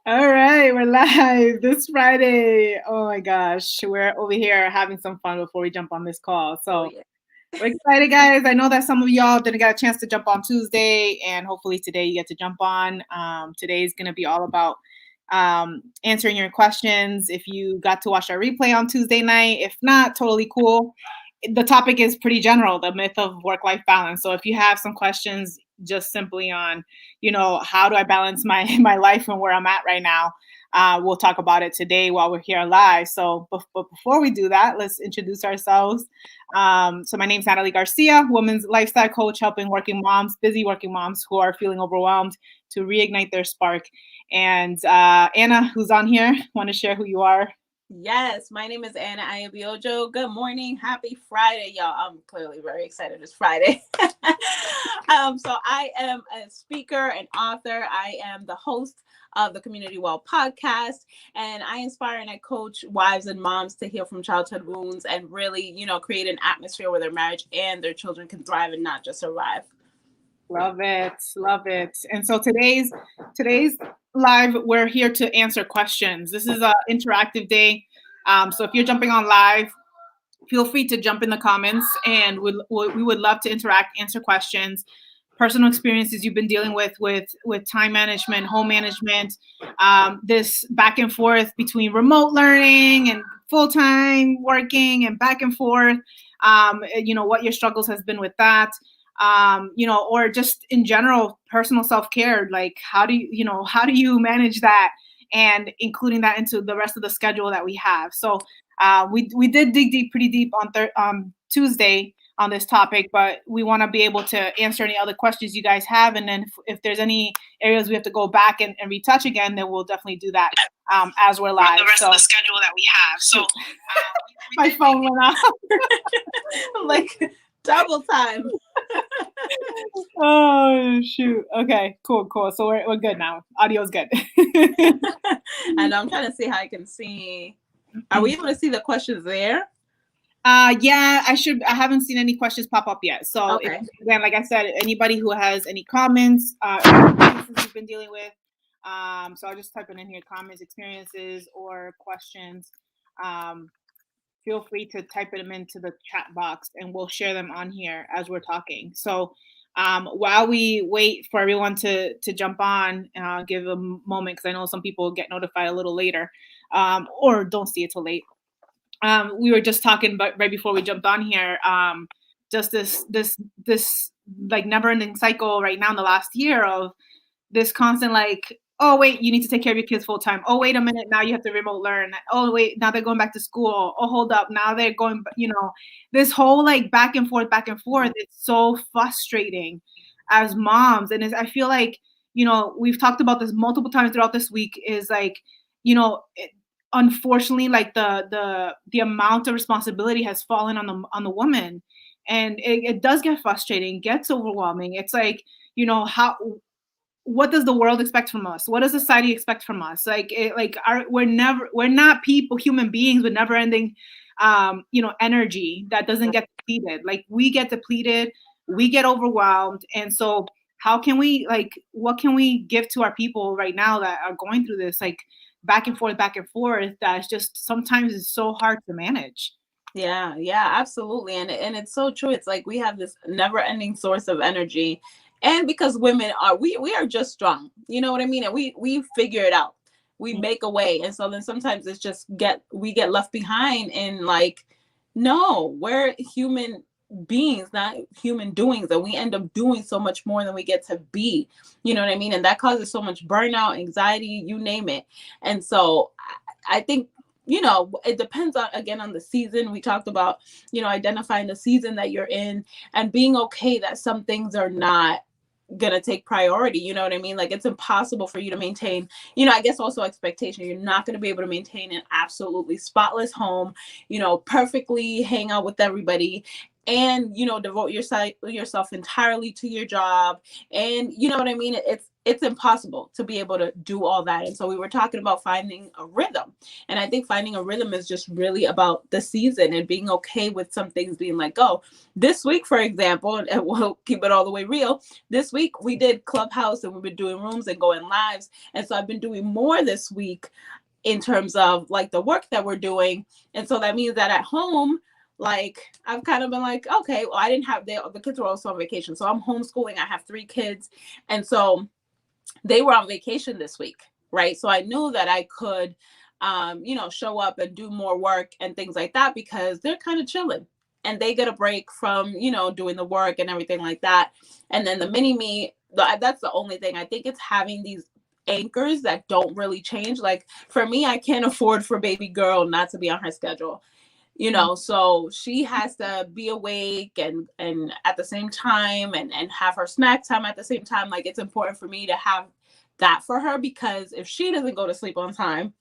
All right, we're live this Friday. Oh my gosh, we're over here having some fun before we jump on this call. Oh So yeah. we're excited, guys. I know that some of y'all didn't get a chance to jump on Tuesday, and hopefully today you get to jump on. Today is going to be all about answering your questions. If you got to watch our replay on Tuesday night, if not, totally cool. The topic is pretty general, the myth of work-life balance. So if you have some questions just simply on, how do I balance my my life and where I'm at right now, we'll talk about it today while we're here live. So, but before we do that, let's introduce ourselves. So my name is Natalie Garcia, women's lifestyle coach, helping working moms, busy working moms who are feeling overwhelmed to reignite their spark. And Anna, who's on here, want to share who you are? Yes, my name is Anna Ayabiojo. Good morning. Happy Friday, y'all. I'm clearly very excited. It's Friday. So I am a speaker and author. I am the host of the Community Well podcast, and I inspire and I coach wives and moms to heal from childhood wounds and really, create an atmosphere where their marriage and their children can thrive and not just survive. Love it, love it. And so today's live, we're here to answer questions. This is an interactive day. So if you're jumping on live, feel free to jump in the comments, and we would love to interact, answer questions, personal experiences you've been dealing with time management, home management, this back and forth between remote learning and full-time working and back and forth. What your struggles has been with that. Or just in general, personal self-care. Like, how do you manage that, and including that into the rest of the schedule that we have. So we did dig deep, pretty deep on Tuesday on this topic, but we want to be able to answer any other questions you guys have, and then if there's any areas we have to go back and retouch again, then we'll definitely do that as we're live. The rest of the schedule that we have. So my phone went off. I'm like double time. Oh shoot. Okay, cool. So we're good now. Audio's good. And I'm trying to see how I can see. Are we able to see the questions there? Yeah, I haven't seen any questions pop up yet. So Okay. again, like I said, anybody who has any comments, experiences you've been dealing with, so I'll just type it in here: comments, experiences, or questions. Feel free to type them into the chat box, and we'll share them on here as we're talking. So while we wait for everyone to jump on, give a moment, because I know some people get notified a little later, or don't see it till late. We were just talking, but right before we jumped on here, just this like never ending cycle right now in the last year of this constant, like, oh wait, you need to take care of your kids full time. Oh wait a minute, now you have to remote learn. Oh wait, now they're going back to school. Oh hold up, now they're going. This whole like back and forth, back and forth. It's so frustrating as moms, and I feel like we've talked about this multiple times throughout this week. Is like, unfortunately, like the amount of responsibility has fallen on the woman, and it does get frustrating, gets overwhelming. It's like, how what does the world expect from us? What does society expect from us? We're not people, human beings with never ending energy that doesn't get depleted. Like, we get depleted, we get overwhelmed. And so how can we, like, what can we give to our people right now that are going through this, like, back and forth, that's just sometimes is so hard to manage. Yeah, absolutely. And it's so true. It's like we have this never-ending source of energy. And because women are we are just strong. You know what I mean? And we figure it out. We make a way. And so then sometimes it's just we get left behind in like, no, we're human beings, not human doings, and we end up doing so much more than we get to be. You know what I mean? And that causes so much burnout, anxiety, you name it. And so I think, it depends on, again, on the season. We talked about, identifying the season that you're in and being okay that some things are not gonna take priority. You know what I mean? Like, it's impossible for you to maintain, I guess also expectation. You're not going to be able to maintain an absolutely spotless home, perfectly hang out with everybody, and devote yourself entirely to your job. And you know what I mean? it's impossible to be able to do all that. And so we were talking about finding a rhythm. And I think finding a rhythm is just really about the season and being okay with some things being let go. This week, for example, and we'll keep it all the way real, this week we did Clubhouse and we've been doing rooms and going lives. And so I've been doing more this week in terms of like the work that we're doing. And so that means that at home, like I've kind of been like, okay, well, I didn't have the kids were also on vacation. So I'm homeschooling. I have 3 kids. And so they were on vacation this week, right? So I knew that I could, show up and do more work and things like that because they're kind of chilling and they get a break from, doing the work and everything like that. And then the mini me, that's the only thing. I think it's having these anchors that don't really change. Like for me, I can't afford for baby girl not to be on her schedule. So she has to be awake and at the same time and have her snack time at the same time. Like it's important for me to have that for her, because if she doesn't go to sleep on time,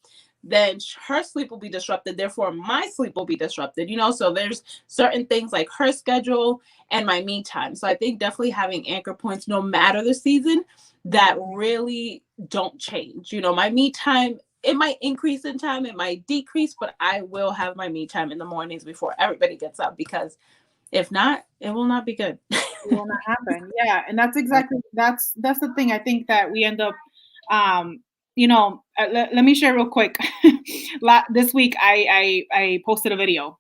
then her sleep will be disrupted. Therefore, my sleep will be disrupted, so there's certain things like her schedule and my me time. So I think definitely having anchor points, no matter the season, that really don't change. My me time, it might increase in time, it might decrease, but I will have my me time in the mornings before everybody gets up, because if not, it will not be good. It will not happen. Yeah. And that's the thing. I think that we end up, let me share real quick. This week, I posted a video,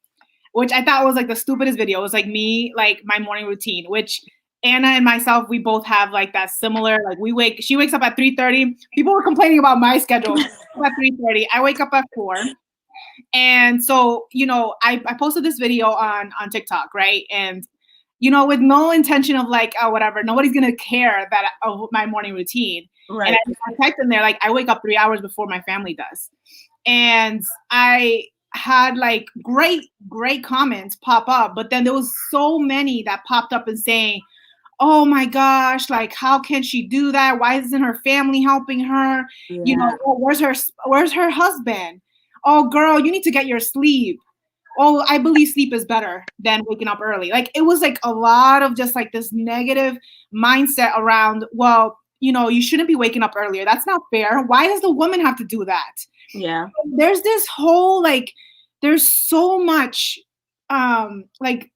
which I thought was like the stupidest video. It was like me, like my morning routine, which Anna and myself, we both have like that similar, like she wakes up at 3:30. People were complaining about my schedule at 3:30. I wake up at 4. And so, I posted this video on TikTok, right? And, with no intention of like, oh, whatever, nobody's going to care of my morning routine. Right. And I typed in there, like, I wake up 3 hours before my family does. And I had like great comments pop up, but then there was so many that popped up and saying, oh my gosh, like, how can she do that? Why isn't her family helping her? Yeah. Oh, where's her husband? Oh, girl, you need to get your sleep. Oh, I believe sleep is better than waking up early. Like, it was like a lot of just like this negative mindset around, well, you shouldn't be waking up earlier. That's not fair. Why does the woman have to do that? Yeah. There's this whole, like, there's so much, like,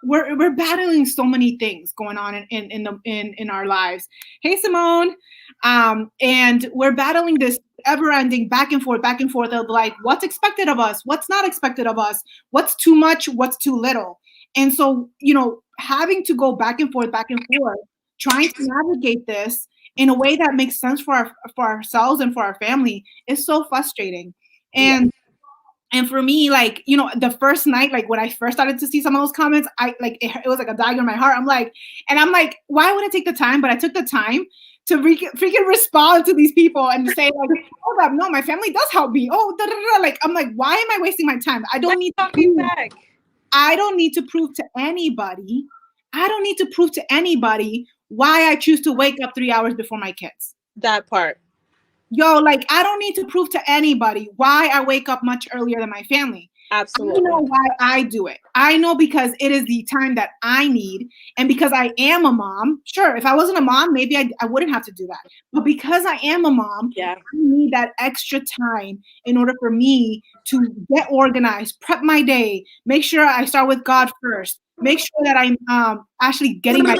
we're battling so many things going on in our lives. Hey, Simone. And we're battling this ever-ending back and forth of like, what's expected of us, what's not expected of us, what's too much, what's too little. And so, having to go back and forth, trying to navigate this in a way that makes sense for ourselves and for our family is so frustrating. And And for me, like, the first night, like when I first started to see some of those comments, it was like a dagger in my heart. I'm like, why would I take the time? But I took the time to freaking respond to these people and say, like, hold up, no, my family does help me. Oh, da, da, da. Like, I'm like, why am I wasting my time? I don't need to prove to anybody. I don't need to prove to anybody why I choose to wake up 3 hours before my kids. That part. Yo, like, I don't need to prove to anybody why I wake up much earlier than my family. Absolutely. I know why I do it. I know because it is the time that I need. And because I am a mom, sure, if I wasn't a mom, maybe I wouldn't have to do that. But because I am a mom, I need that extra time in order for me to get organized, prep my day, make sure I start with God first, make sure that I'm actually getting my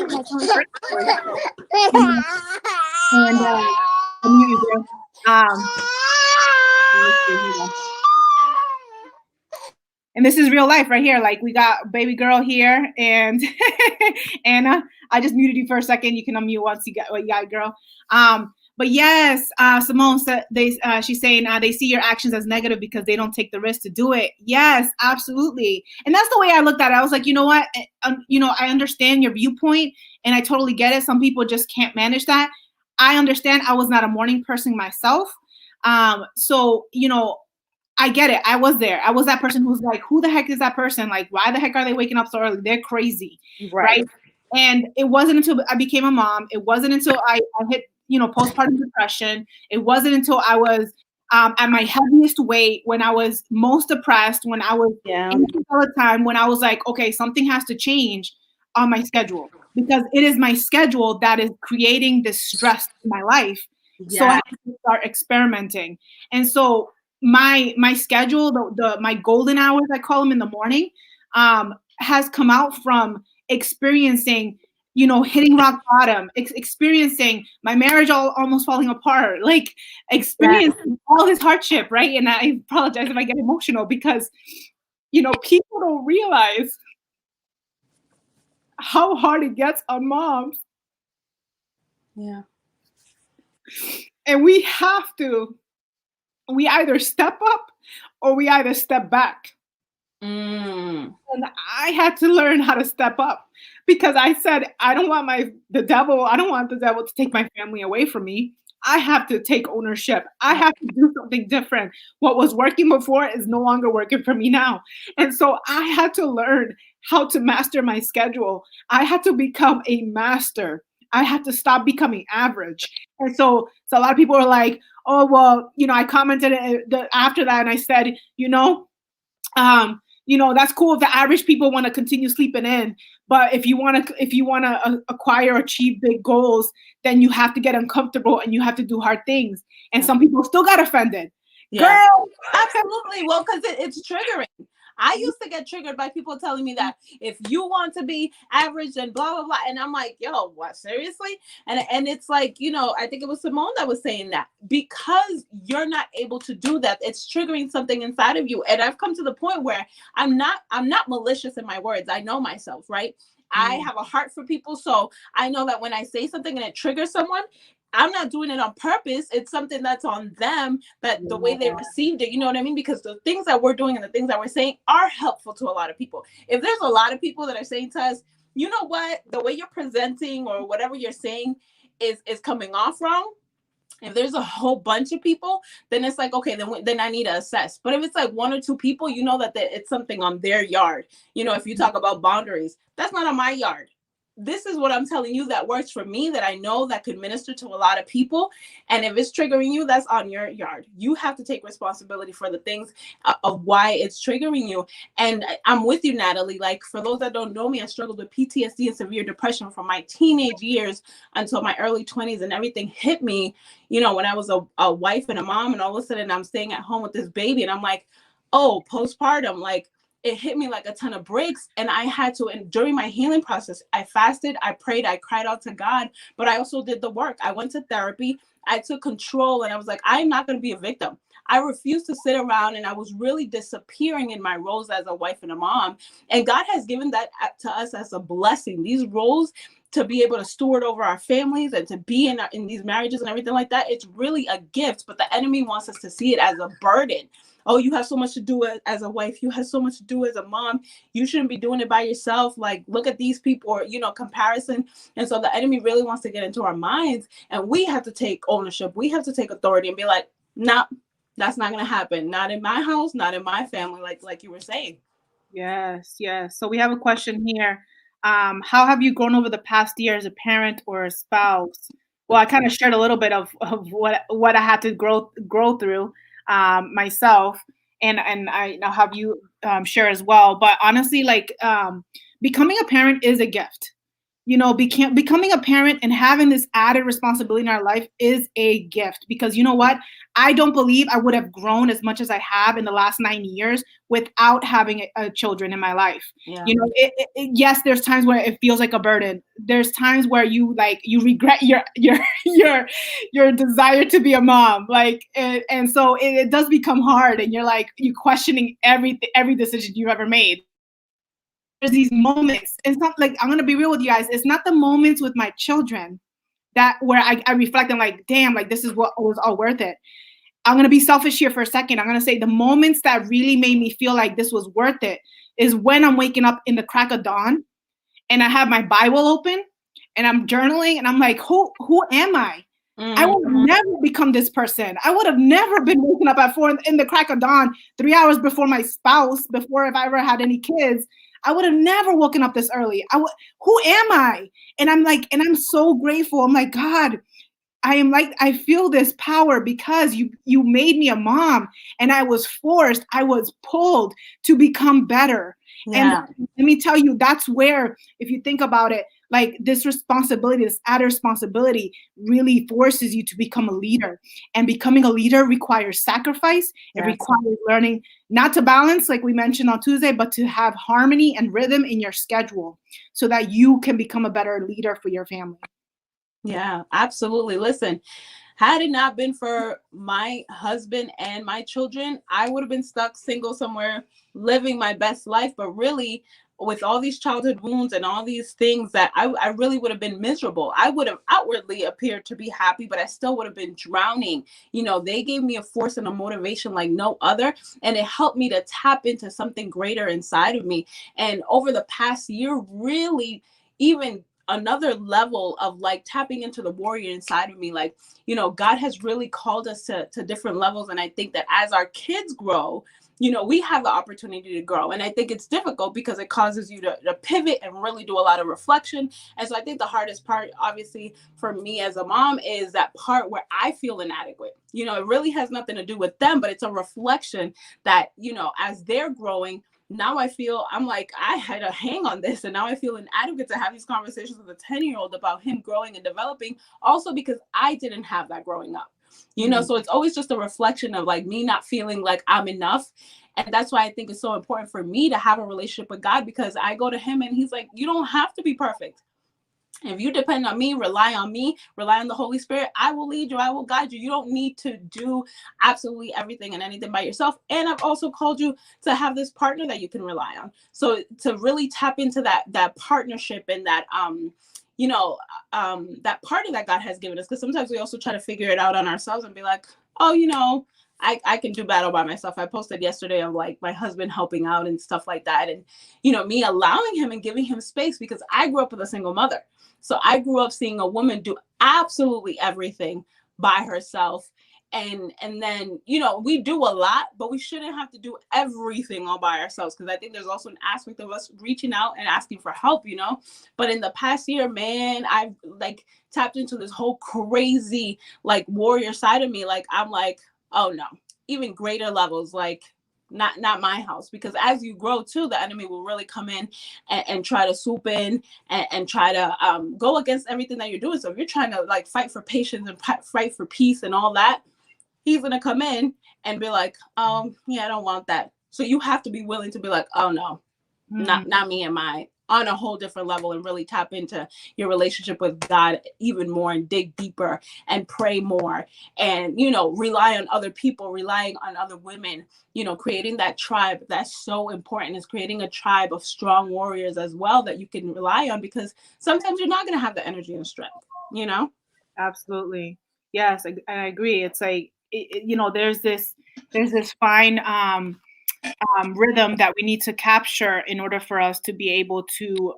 and this is real life right here. Like, we got baby girl here, and Anna, I just muted you for a second. You can unmute once you got girl. But yes, Simone said she's saying they see your actions as negative because they don't take the risk to do it. Yes, absolutely. And that's the way I looked at it. I was like, you know what? I understand your viewpoint, and I totally get it. Some people just can't manage that. I understand. I was not a morning person myself. So, I get it. I was there. I was that person who's like, who the heck is that person? Like, why the heck are they waking up so early? They're crazy. Right? And it wasn't until I became a mom. It wasn't until I hit, postpartum depression. It wasn't until I was at my heaviest weight, when I was most depressed, when I was all the time, when I was like, okay, something has to change. on my schedule, because it is my schedule that is creating this stress in my life. So I Yeah. have to start experimenting. And so my schedule, my golden hours, I call them, in the morning, has come out from experiencing, hitting rock bottom, experiencing my marriage almost falling apart, like Yeah. experiencing all this hardship, right? And I apologize if I get emotional, because people don't realize how hard it gets on moms, Yeah. and we either step up or we either step back. Mm. And I had to learn how to step up, because I said, I don't want the devil to take my family away from me. I have to take ownership. I have to do something different. What was working before is no longer working for me now. And so I had to learn how to master my schedule. I had to become a master. I had to stop becoming average. And so a lot of people are like, oh, well, I commented after that, and I said, that's cool if the average people want to continue sleeping in, but if you want to acquire, achieve big goals, then you have to get uncomfortable and you have to do hard things. And some people still got offended. Yeah. Girl, Absolutely. Well, because it's triggering. I used to get triggered by people telling me that if you want to be average and blah, blah, blah. And I'm like, yo, what, seriously? And it's like, I think it was Simone that was saying that, because you're not able to do that, it's triggering something inside of you. And I've come to the point where I'm not malicious in my words. I know myself, right? I have a heart for people. So I know that when I say something and it triggers someone, I'm not doing it on purpose. It's something that's on them, that the way they received it, you know what I mean? Because the things that we're doing and the things that we're saying are helpful to a lot of people. If there's a lot of people that are saying to us, you know what, the way you're presenting or whatever you're saying is coming off wrong. If there's a whole bunch of people, then it's like, okay, then I need to assess. But if it's like one or two people, that it's something on their yard. If you talk about boundaries, that's not on my yard. This is what I'm telling you that works for me, that I know that could minister to a lot of people. And if it's triggering you, that's on your yard. You have to take responsibility for the things of why it's triggering you. And I'm with you, Natalie. Like, for those that don't know me, I struggled with PTSD and severe depression from my teenage years until my early 20s, and everything hit me, when I was a wife and a mom, and all of a sudden I'm staying at home with this baby, and I'm like, oh, postpartum, like, it hit me like a ton of bricks. And I had to, and during my healing process, I fasted, I prayed, I cried out to God, but I also did the work. I went to therapy, I took control, and I was like, I'm not going to be a victim. I refused to sit around, and I was really disappearing in my roles as a wife and a mom. And God has given that to us as a blessing, these roles, to be able to steward over our families and to be in these marriages and everything like that. It's really a gift, but the enemy wants us to see it as a burden. Oh, you have so much to do as a wife. You have so much to do as a mom. You shouldn't be doing it by yourself. Like, look at these people, or, comparison. And so the enemy really wants to get into our minds, and we have to take ownership. We have to take authority and be like, no, that's not going to happen. Not in my house, not in my family, like you were saying. Yes. So we have a question here. How have you grown over the past year as a parent or a spouse? Well, I kind of shared a little bit of what I had to grow through myself, and I'll have you share as well. But honestly, like, becoming a parent is a gift. Becoming a parent and having this added responsibility in our life is a gift, because you know what? I don't believe I would have grown as much as I have in the last 9 years without having children in my life. Yeah. Yes, there's times where it feels like a burden. There's times where you regret your desire to be a mom, and so it does become hard, and you're like, you questioning every decision you've ever made. There's these moments. It's not like, I'm gonna be real with you guys. It's not the moments with my children that where I reflect and like, damn, like this is what was all worth it. I'm gonna be selfish here for a second. I'm gonna say the moments that really made me feel like this was worth it is when I'm waking up in the crack of dawn, and I have my Bible open, and I'm journaling, and I'm like, who am I? Mm-hmm. I would have never become this person. I would have never been waking up at 4 in the crack of dawn, 3 hours before my spouse, before if I ever had any kids. I would have never woken up this early. Who am I? And I'm like, and I'm so grateful. I'm like, God, I feel this power because you made me a mom, and I was forced, I was pulled to become better. And Yeah. let me tell you, that's where, if you think about it, like this responsibility, this added responsibility really forces you to become a leader. And becoming a leader requires sacrifice. It Yes. requires learning not to balance, like we mentioned on Tuesday, but to have harmony and rhythm in your schedule so that you can become a better leader for your family. Yeah, absolutely. Listen, had it not been for my husband and my children, I would have been stuck single somewhere, living my best life. But really, with all these childhood wounds and all these things, that I really would have been miserable. I would have outwardly appeared to be happy, but I still would have been drowning. You know, they gave me a force and a motivation like no other. And it helped me to tap into something greater inside of me. And over the past year, really, even another level of like tapping into the warrior inside of me. Like, you know, God has really called us to different levels. And I think that as our kids grow, you know, we have the opportunity to grow. And I think it's difficult because it causes you to pivot and really do a lot of reflection. And so I think the hardest part, obviously, for me as a mom is that part where I feel inadequate. You know, it really has nothing to do with them, but it's a reflection that, you know, as they're growing, now I feel I'm like, I had a hang on this. And now I feel inadequate to have these conversations with a 10-year-old about him growing and developing, also because I didn't have that growing up. You know, so it's always just a reflection of like me not feeling like I'm enough. And that's why I think it's so important for me to have a relationship with God, because I go to him and he's like, you don't have to be perfect. If you depend on me, rely on the Holy Spirit, I will lead you, I will guide you. You don't need to do absolutely everything and anything by yourself. And I've also called you to have this partner that you can rely on. So to really tap into that partnership and that you know, that partner that God has given us, because sometimes we also try to figure it out on ourselves and be like, oh, you know, I can do battle by myself. I posted yesterday of like my husband helping out and stuff like that. And, you know, me allowing him and giving him space, because I grew up with a single mother. So I grew up seeing a woman do absolutely everything by herself. And then, you know, we do a lot, but we shouldn't have to do everything all by ourselves. Because I think there's also an aspect of us reaching out and asking for help, you know. But in the past year, man, I've like tapped into this whole crazy like warrior side of me. Like I'm like, oh no, even greater levels, like not my house. Because as you grow too, the enemy will really come in and try to swoop in and try to go against everything that you're doing. So if you're trying to like fight for patience and fight for peace and all that, he's gonna come in and be like, yeah, I don't want that. So you have to be willing to be like, oh no, not me and my, on a whole different level, and really tap into your relationship with God even more and dig deeper and pray more and, you know, rely on other people, relying on other women, you know, creating that tribe. That's so important, is creating a tribe of strong warriors as well that you can rely on, because sometimes you're not going to have the energy and strength, you know? Absolutely. Yes, I agree. It's like, you know, there's this fine rhythm that we need to capture in order for us to be able to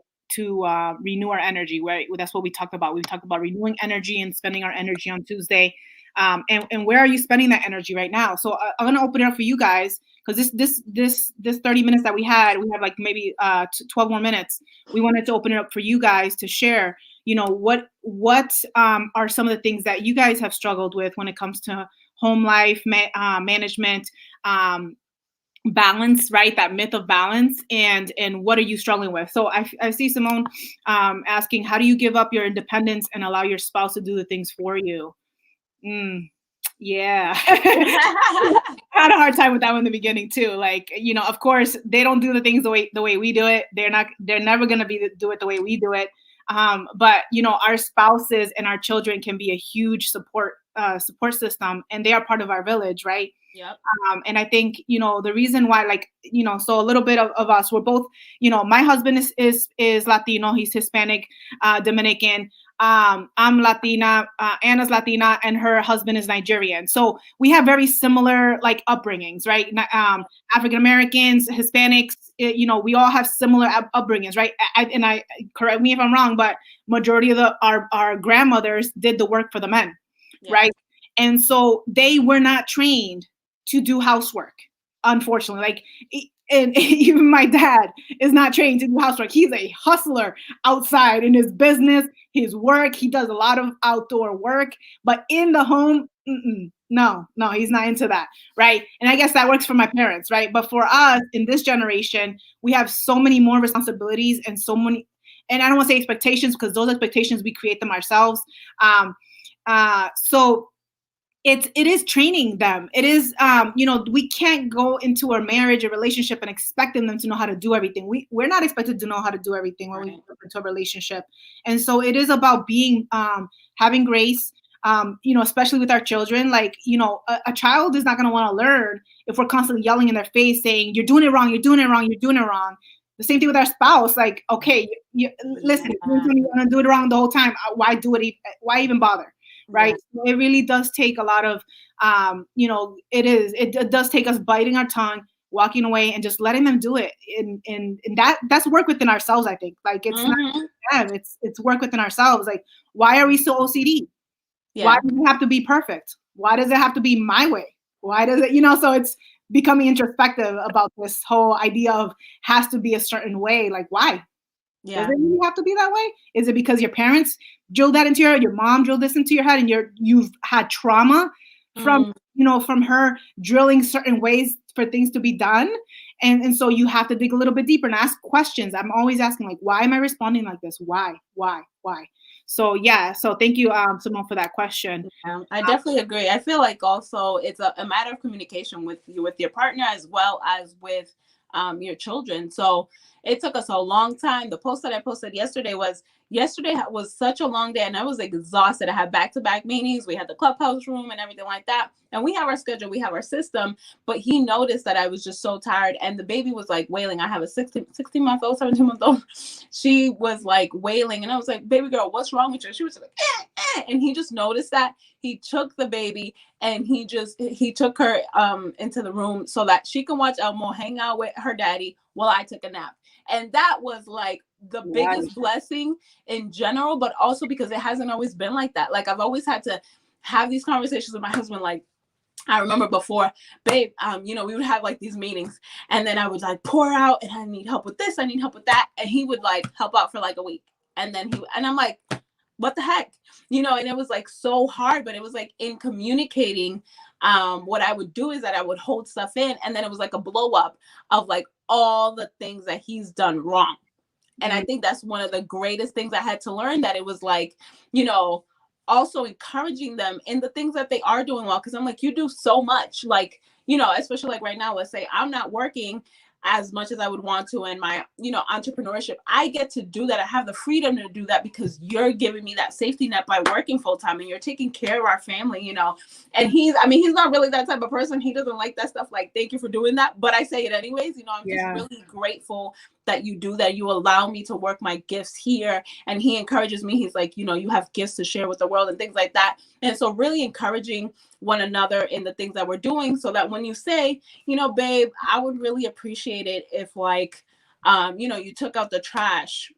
renew our energy. Right, that's what we talked about. We talked about renewing energy and spending our energy on Tuesday. And where are you spending that energy right now? So I'm going to open it up for you guys, because this 30 minutes that we have like maybe 12 more minutes. We wanted to open it up for you guys to share. You know, what are some of the things that you guys have struggled with when it comes to home life management, balance, right? That myth of balance, and what are you struggling with? So I see Simone asking, how do you give up your independence and allow your spouse to do the things for you? Yeah. I had a hard time with that one in the beginning too. Like, you know, of course they don't do the things the way we do it. They're never going to do it the way we do it. But you know, our spouses and our children can be a huge support system, and they are part of our village, right? Yep. And I think, you know, the reason why, like, you know, so a little bit of us, we're both, you know, my husband is Latino, he's Hispanic, Dominican. I'm Latina, Anna's Latina, and her husband is Nigerian. So we have very similar like upbringings, right? African Americans, Hispanics, you know, we all have similar upbringings, right? I correct me if I'm wrong, but majority of our grandmothers did the work for the men, yeah, right? And so they were not trained to do housework, unfortunately. Like and even my dad is not trained to do housework. He's a hustler outside in his business, his work. He does a lot of outdoor work, but in the home, no, he's not into that, right? And I guess that works for my parents, right? But for us in this generation, we have so many more responsibilities and so many, and I don't want to say expectations because those expectations we create them ourselves. So it is training them. It is, we can't go into a marriage, a relationship, and expecting them to know how to do everything. We're not expected to know how to do everything when we go into a relationship. And so it is about being, having grace, especially with our children. Like, a child is not going to want to learn if we're constantly yelling in their face saying, you're doing it wrong, you're doing it wrong, you're doing it wrong. The same thing with our spouse. Like, okay, listen, you're going to do it wrong the whole time. Why do it? Why even bother? Right. Yeah. So it really does take a lot of, it does take us biting our tongue, walking away and just letting them do it. And that's work within ourselves. I think like, it's not them, it's work within ourselves. Like, why are we so OCD? Yeah. Why does it have to be perfect? Why does it have to be my way? Why does it, so it's becoming introspective about this whole idea of has to be a certain way. Like, why? Yeah. Does it really have to be that way? Is it because your parents drilled that into your mom drilled this into your head and you've had trauma from, from her drilling certain ways for things to be done? And so you have to dig a little bit deeper and ask questions. I'm always asking, like, why am I responding like this? Why? So, yeah. So thank you, Simone, for that question. Yeah, I definitely agree. I feel like also it's a matter of communication with your partner as well as with your children. So it took us a long time. The post that I posted yesterday was such a long day and I was exhausted. I had back-to-back meetings. We had the clubhouse room and everything like that. And we have our schedule, we have our system, but he noticed that I was just so tired and the baby was like wailing. I have a 16-month-old, 17-month-old. She was like wailing and I was like, baby girl, what's wrong with you? She was like, and he just noticed that. He took the baby and he took her into the room so that she can watch Elmo, hang out with her daddy while I took a nap. And that was like the biggest blessing in general, but also because it hasn't always been like that. Like I've always had to have these conversations with my husband. Like I remember before, babe, we would have like these meetings and then I would like pour out and I need help with this, I need help with that. And he would like help out for like a week. And then and I'm like, what the heck? And it was like so hard, but it was like in communicating, what I would do is that I would hold stuff in and then it was like a blow up of like all the things that he's done wrong. And I think that's one of the greatest things I had to learn, that it was like, also encouraging them in the things that they are doing well. Cause I'm like, you do so much, like, especially like right now, let's say I'm not working as much as I would want to in my, entrepreneurship. I get to do that. I have the freedom to do that because you're giving me that safety net by working full time and you're taking care of our family, and he's not really that type of person. He doesn't like that stuff. Like, thank you for doing that. But I say it anyways, I'm just really grateful that you do that. You allow me to work my gifts here. And he encourages me. He's like, you have gifts to share with the world and things like that. And so really encouraging one another in the things that we're doing so that when you say, babe, I would really appreciate it if like, you took out the trash,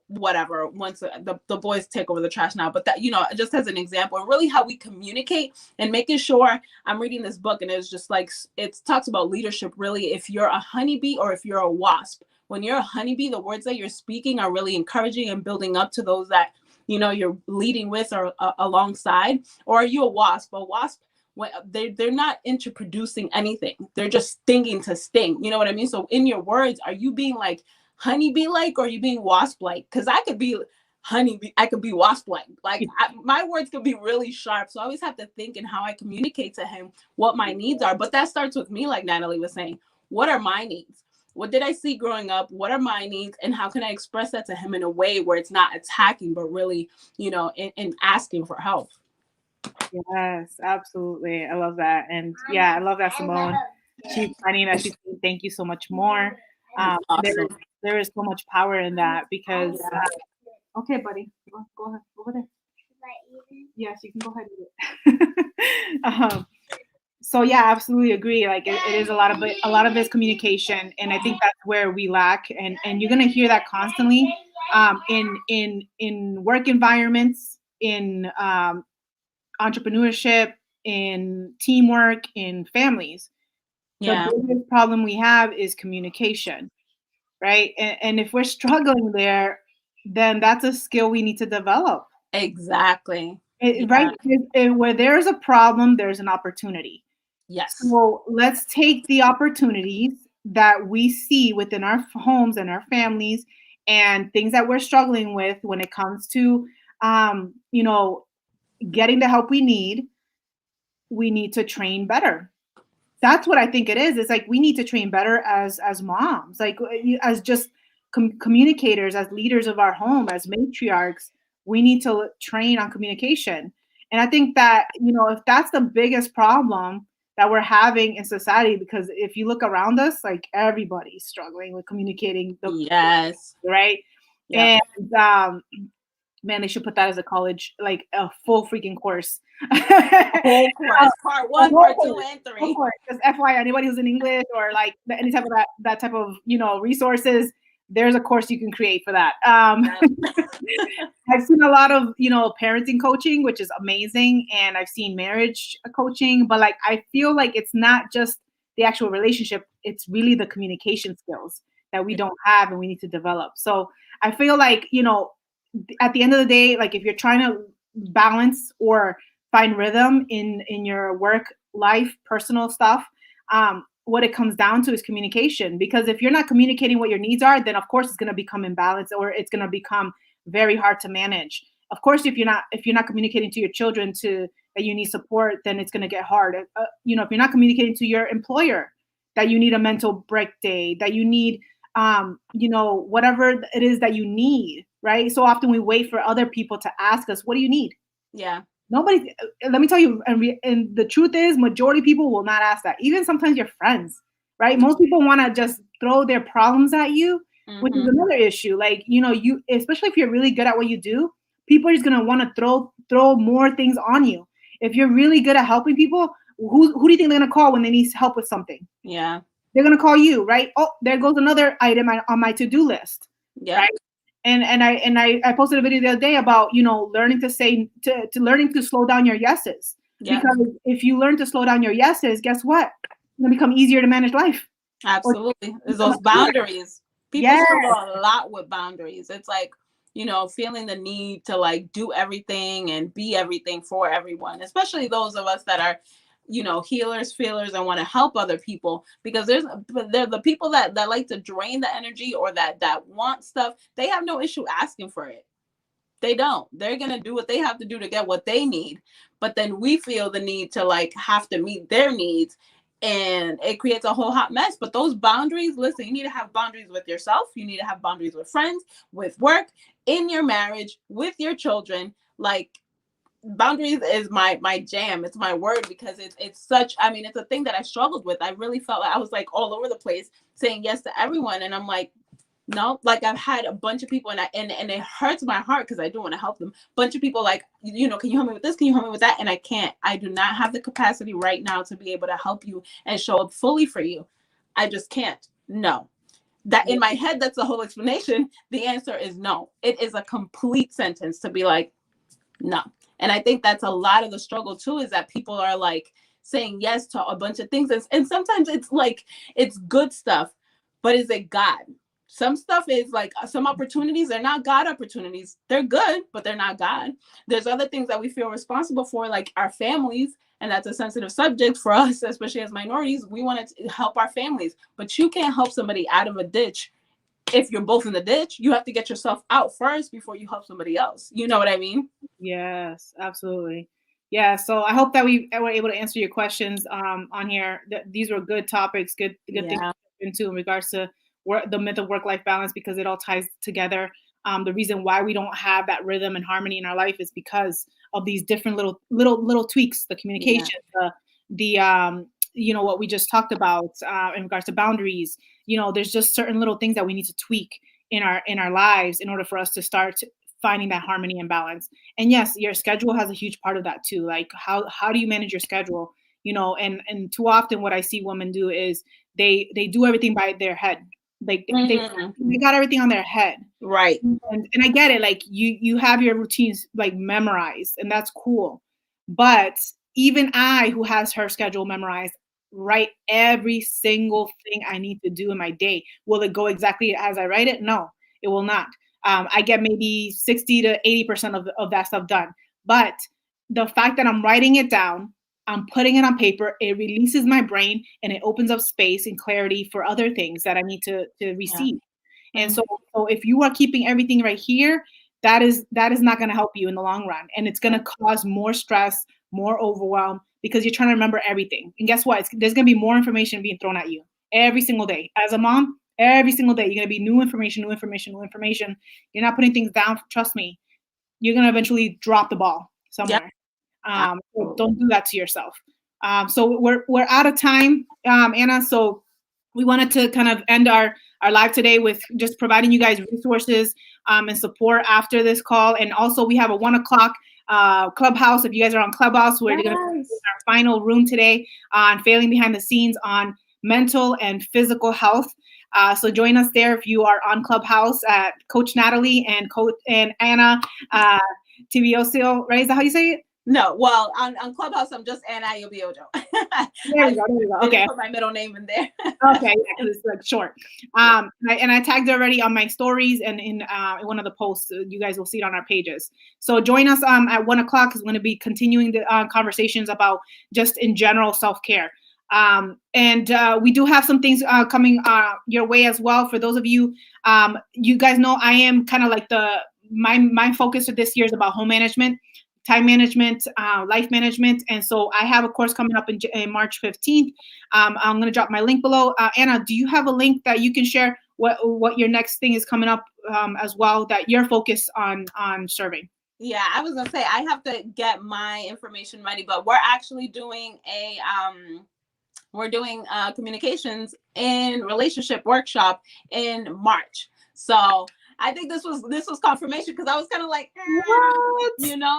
whatever, once the boys take over the trash now, but that, just as an example, and really how we communicate and making sure. I'm reading this book and it's just like, it talks about leadership, really, if you're a honeybee or if you're a wasp. When you're a honeybee, the words that you're speaking are really encouraging and building up to those that, you're leading with or alongside. Or are you a wasp? A wasp, when they're not into producing anything. They're just stinging to sting. You know what I mean? So in your words, are you being like honeybee-like or are you being wasp-like? Because I could be honeybee, I could be wasp-like. Like my words could be really sharp. So I always have to think in how I communicate to him what my needs are. But that starts with me, like Natalie was saying. What are my needs? What did I see growing up? What are my needs? And how can I express that to him in a way where it's not attacking, but really, in asking for help? Yes, absolutely. I love that. And yeah, I love that, Simone. She's finding that she's saying thank you so much more. Awesome. There is so much power in that because, okay, buddy, go ahead, over there. Yes, you can go ahead and do it. So yeah, absolutely agree. Like it is a lot of it is communication, and I think that's where we lack. And you're gonna hear that constantly in work environments, in entrepreneurship, in teamwork, in families. Yeah. The biggest problem we have is communication, right? And if we're struggling there, then that's a skill we need to develop. Exactly. Right? Yeah. Where there's a problem, there's an opportunity. Yes. So let's take the opportunities that we see within our homes and our families and things that we're struggling with when it comes to, you know, getting the help we need. We need to train better. That's what I think it is. It's like we need to train better as moms, like as just communicators, as leaders of our home, as matriarchs. We need to train on communication. And I think that, if that's the biggest problem that we're having in society, because if you look around us, like everybody's struggling with communicating Yes. right? Yeah. And man, they should put that as a college, like a full freaking course. Whole course, part 1, part 2, and 3. Just FYI, anybody who's in English or like any type of that type of resources, there's a course you can create for that. I've seen a lot of parenting coaching, which is amazing, and I've seen marriage coaching, but like I feel like it's not just the actual relationship; it's really the communication skills that we don't have and we need to develop. So I feel like at the end of the day, like if you're trying to balance or find rhythm in your work life, personal stuff, what it comes down to is communication. Because if you're not communicating what your needs are, then of course it's going to become imbalanced, or it's going to become very hard to manage. Of course, if you're not communicating to your children that you need support, then it's going to get hard. If you're not communicating to your employer that you need a mental break day, that you need whatever it is that you need, right? So often we wait for other people to ask us, what do you need? Yeah. Nobody, let me tell you, and the truth is, majority of people will not ask that. Even sometimes your friends, right? Most people want to just throw their problems at you, which is another issue. Like, you, especially if you're really good at what you do, people are just going to want to throw more things on you. If you're really good at helping people, who do you think they're going to call when they need help with something? Yeah. They're going to call you, right? Oh, there goes another item on my to-do list. Yeah. Right? And I posted a video the other day about, learning to say, to learning to slow down your yeses. Yeah. Because if you learn to slow down your yeses, guess what? It's going to become easier to manage life. Absolutely. There's those boundaries. People struggle a lot with boundaries. It's like, feeling the need to like do everything and be everything for everyone, especially those of us that are healers, feelers, and want to help other people, because they're the people that like to drain the energy, or that want stuff. They have no issue asking for it. They don't. They're going to do what they have to do to get what they need. But then we feel the need to like have to meet their needs, and it creates a whole hot mess. But those boundaries, listen, you need to have boundaries with yourself. You need to have boundaries with friends, with work, in your marriage, with your children. Like, boundaries is my jam. It's my word, because it's such, it's a thing that I struggled with. I really felt like I was like all over the place saying yes to everyone, and I'm like, no. Like, I've had a bunch of people, and it hurts my heart because I do want to help them. Bunch of people like, can you help me with this? Can you help me with that? And I can't. I do not have the capacity right now to be able to help you and show up fully for you. I just can't. No. That in my head, that's the whole explanation. The answer is no. It is a complete sentence to be like, no. And I think that's a lot of the struggle too, is that people are like saying yes to a bunch of things. And sometimes it's like, it's good stuff, but is it God? Some stuff is like, some opportunities are not God opportunities. They're good, but they're not God. There's other things that we feel responsible for, like our families. And that's a sensitive subject for us, especially as minorities. We want to help our families, but you can't help somebody out of a ditch. If you're both in the ditch, you have to get yourself out first before you help somebody else. You know what I mean? Yes, absolutely. Yeah. So I hope that we were able to answer your questions on here. These were good topics, good things to into in regards to the myth of work-life balance, because it all ties together. The reason why we don't have that rhythm and harmony in our life is because of these different little tweaks, the communication, the what we just talked about in regards to boundaries. There's just certain little things that we need to tweak in our lives in order for us to start finding that harmony and balance. And yes, your schedule has a huge part of that too. Like how do you manage your schedule? And too often what I see women do is they do everything by their head. Like they got everything on their head. Right. And I get it. Like you have your routines like memorized, and that's cool. But even I, who has her schedule memorized, write every single thing I need to do in my day. Will it go exactly as I write it? No, it will not. I get maybe 60 to 80% of that stuff done. But the fact that I'm writing it down, I'm putting it on paper, it releases my brain and it opens up space and clarity for other things that I need to Yeah. receive. And so if you are keeping everything right here, that is not going to help you in the long run. And it's going to cause more stress, more overwhelm because you're trying to remember everything. And guess what? There's going to be more information being thrown at you every single day. As a mom, every single day, you're going to be new information, new information, new information. You're not putting things down. Trust me, you're going to eventually drop the ball somewhere. So don't do that to yourself. So we're out of time, Anna. So we wanted to kind of end our live today with just providing you guys resources and support after this call. And also we have a 1:00 Clubhouse. If you guys are on Clubhouse, we're going to be our final room today on failing behind the scenes on mental and physical health. So join us there if you are on Clubhouse at Coach Natalie and Coach and Anna Tibioso, right? Is that how you say it? No, well, on Clubhouse, I'm just Anna Yobiojo. There you go. Okay. Put my middle name in there. Okay, yeah, it's like short. And I tagged already on my stories and in one of the posts. You guys will see it on our pages. So join us at 1:00 because we're going to be continuing the conversations about just in general self-care. And we do have some things coming your way as well. For those of you, you guys know I am kind of like my focus for this year is about home management, time management, life management. And so I have a course coming up in March 15th. I'm going to drop my link below. Anna, do you have a link that you can share what your next thing is coming up as well that you're focused on serving? Yeah, I was going to say, I have to get my information ready, but we're actually doing communications and relationship workshop in March. So I think this was confirmation because I was kind of like,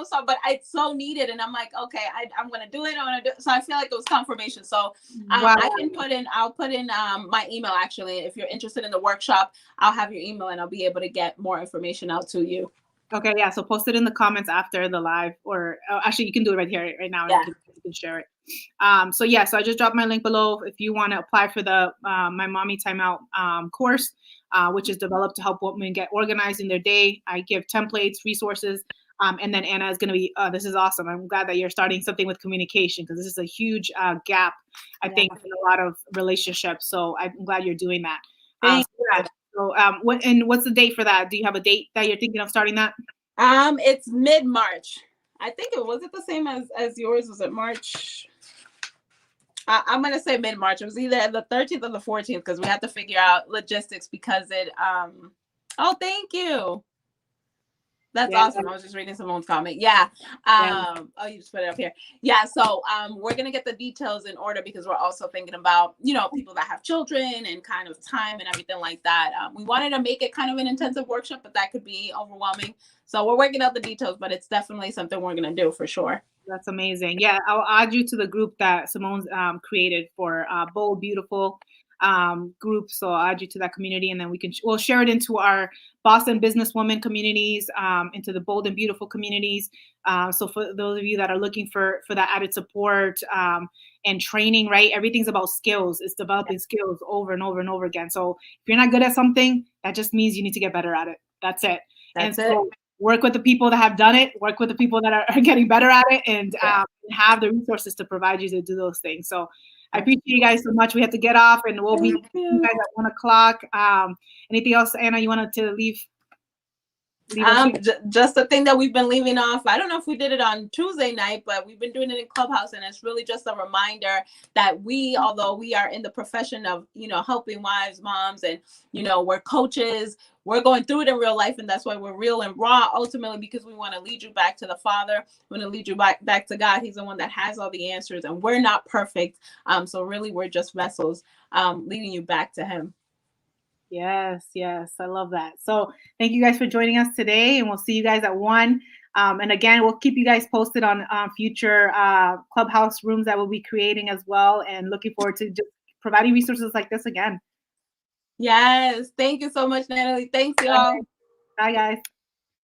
so, but it's so needed. And I'm like, okay, I'm going to do it. So I feel like it was confirmation. So I'll put in my email actually. If you're interested in the workshop, I'll have your email and I'll be able to get more information out to you. Okay. Yeah. So post it in the comments after the live or actually you can do it right here, right now. Yeah. You can share it. So I just dropped my link below if you want to apply for the My Mommy Timeout course, which is developed to help women get organized in their day. I give templates, resources, and then Anna is going to be, this is awesome. I'm glad that you're starting something with communication because this is a huge gap, I think, in a lot of relationships. So I'm glad you're doing that. What's the date for that? Do you have a date that you're thinking of starting that? It's mid-March. I think it was the same as yours. Was it March? I'm going to say mid-March. It was either the 13th or the 14th because we have to figure out logistics because it, oh, thank you. That's awesome. I was just reading Simone's comment. Yeah. Oh, you just put it up here. Yeah. So we're going to get the details in order because we're also thinking about, people that have children and kind of time and everything like that. We wanted to make it kind of an intensive workshop, but that could be overwhelming. So we're working out the details, but it's definitely something we're going to do for sure. That's amazing. Yeah. I'll add you to the group that Simone's created for Bold, Beautiful group. So I'll add you to that community and then we'll share it into our Boston businesswoman communities, into the Bold and Beautiful communities. So for those of you that are looking for that added support and training, right? Everything's about skills. It's developing skills over and over and over again. So if you're not good at something, that just means you need to get better at it. That's it. Work with the people that have done it, work with the people that are getting better at it and have the resources to provide you to do those things. So I appreciate you guys so much. We have to get off and we'll be you guys at 1:00. Anything else, Anna, you wanted to leave? Just the thing that we've been leaving off. I don't know if we did it on Tuesday night, but we've been doing it in Clubhouse, and it's really just a reminder that although we are in the profession of, helping wives, moms, and, we're coaches, we're going through it in real life, and that's why we're real and raw ultimately, because we want to lead you back to the Father. We want to lead you back to God. He's the one that has all the answers, and we're not perfect. So really, we're just vessels leading you back to Him. Yes. I love that. So thank you guys for joining us today, and we'll see you guys at 1:00. And again, we'll keep you guys posted on future Clubhouse rooms that we'll be creating as well, and looking forward to just providing resources like this again. Yes. Thank you so much, Natalie. Thanks, y'all. Bye, guys.